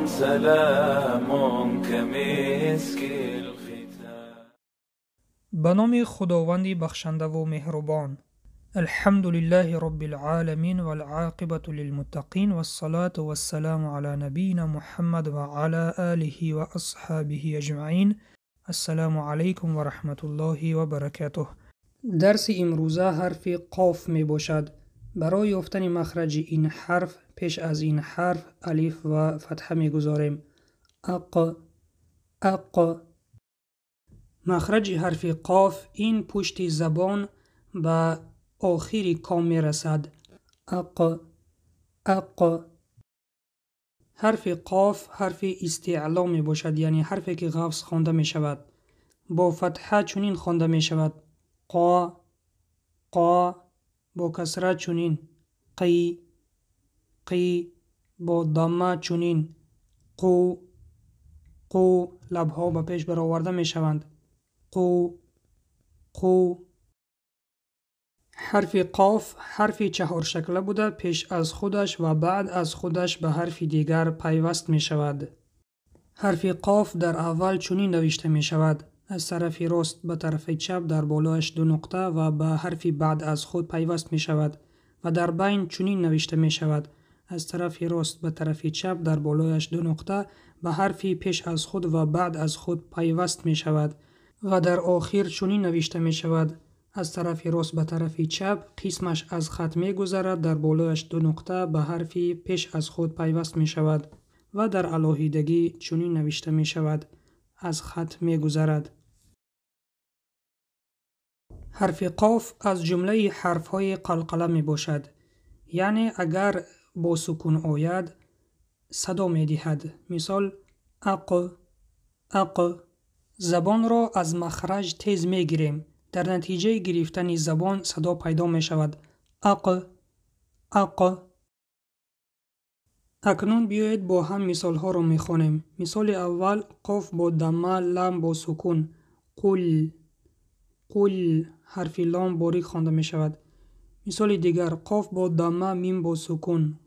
سلام كمسك الختام. به نام خداوند بخشنده و مهربان. الحمد لله رب العالمین والعاقبة للمتقین والصلاة والسلام علی نبینا محمد و علی آله و اصحابه اجمعین. السلام علیکم و رحمت الله و برکاته. درس امروزه حرف قاف می باشد. برای یافتن مخرج این حرف پیش از این حرف الف و فتحه می گذاریم. اق. مخرج حرف قاف این پشت زبان به آخر کام می رسد. اق. حرف قاف حرف استعلا می باشد، یعنی حرفی که قفص خوانده می شود. با فتحه چنین خوانده می شود: قا. با کسره چنین: قی. با ضمه چنین: قو. لبها به پیش برآورده می شوند: قو. حرف قاف حرف چهار شکله بوده، پیش از خودش و بعد از خودش به حرف دیگر پیوست می شود. حرف قاف در اول چنین نوشته می شود: از طرف راست به طرف چپ در بالایش 2 نقطه و به حرف بعد از خود پیوست می شود و در بین چنین نوشته می شود: از طرف راست به طرف چپ در بالایش 2 نقطه به حرف پیش از خود و بعد از خود پیوست می شود و در آخر چنین نوشته می شود: از طرف راست به طرف چپ قسمش از خط می گذرد، در بالایش 2 نقطه به حرف پیش از خود پیوست می شود و در علاهیدگی چنین نوشته می شود: از خط می گذرد. حرف قاف از جمله حرف های قلقله می باشد، یعنی اگر با سکون آید صدا می دهد. مثال: اق. زبان را از مخرج تیز می گیریم، در نتیجه گرفتن زبان صدا پیدا می شود: اق. اکنون بیایید با هم مثال ها را می خوانیم. مثال اول: قاف با ضمه، لام با سکون: قل. حرف لام باریک خوانده می شود. مثال دیگر: قاف با ضمه، میم با سکون: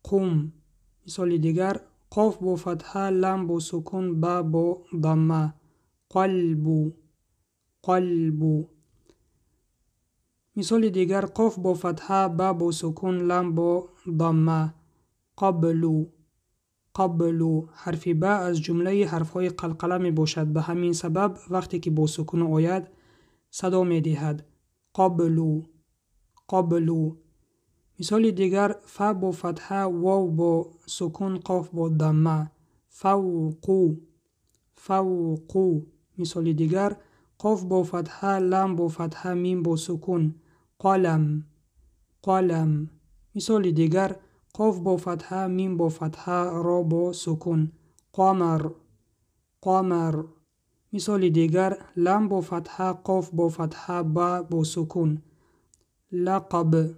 قم. مثال دیگر: قاف با فتحه، لام با سکون، با ضمه: قلب. مثال دیگر: قاف با فتحه، با سکون، لام با ضمه: قبل. حرف با از جمله حرف های قلقله می باشد، به همین سبب وقتی که با سکون آید صدا می دهد: قبل. مثال دیگر: ف با فتحه، واو با سکون، قاف با ضمه: فوق. مثال دیگر: قاف با فتحه، لام با فتحه، میم با سکون: قلم. مثال دیگر: قاف با فتحه، میم با فتحه، را با سکون: قمر. مثال دیگر: لام با فتحه، قاف با فتحه، با سکون: لقب.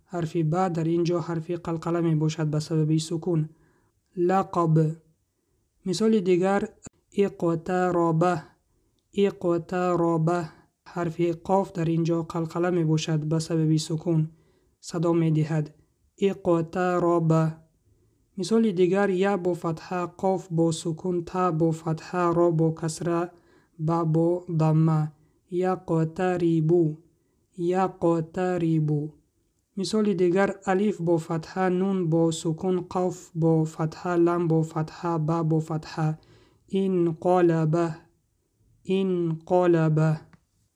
حرف با در اینجا حرف قلقله می باشد به سبب سکون: لقب. مثال دیگر: اقترب. حرف قاف در اینجا قلقله می باشد به سبب سکون، صدا می دهد: اقترب. مثال دیگر: یا با فتحه، قاف با سکون، تا با فتحه، را با کسره، با ضمه: یقترب. مثال دیگر: الف با فتحه، نون با سکون، قاف با فتحه، لام با فتحه، با فتحه: انقلب.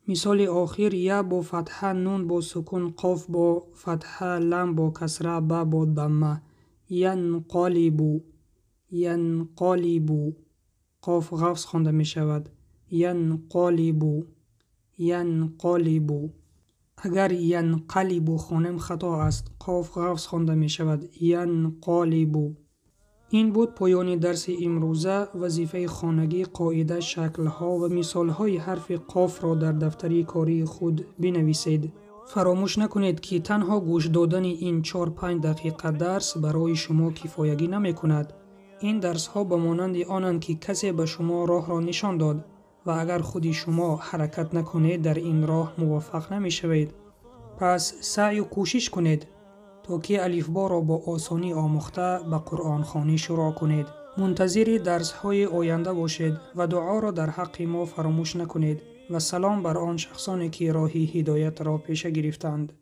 مثال آخر: یا با فتحه، نون با سکون، قاف با فتحه، لام با کسره، با ضمه: ینقلب. قاف قفص خوانده می شود: ینقلب. اگر ینقلب خوانیم خطا است، قاف قفص خوانده می شود: ینقلب. این بود پایان درس امروزه. وظیفه خانگی: قاعده، شکل‌ها و مثال‌های حرف قاف را در دفتر کاری خود بنویسید. فراموش نکنید که تنها گوش دادن این 4-5 دقیقه درس برای شما کفایگی نمی کند. این درس ها به مانند آنند که کسی به شما راه را نشان داد و اگر خودی شما حرکت نکنید در این راه موفق نمی شوید. پس سعی و کوشش کنید. تا که الفبا را با آسانی آموخته به قرآن خوانی شروع کنید. منتظر درس های آینده باشید و دعا را در حق ما فراموش نکنید و سلام بر آن شخصانی که راه هدایت را پیش گرفتند.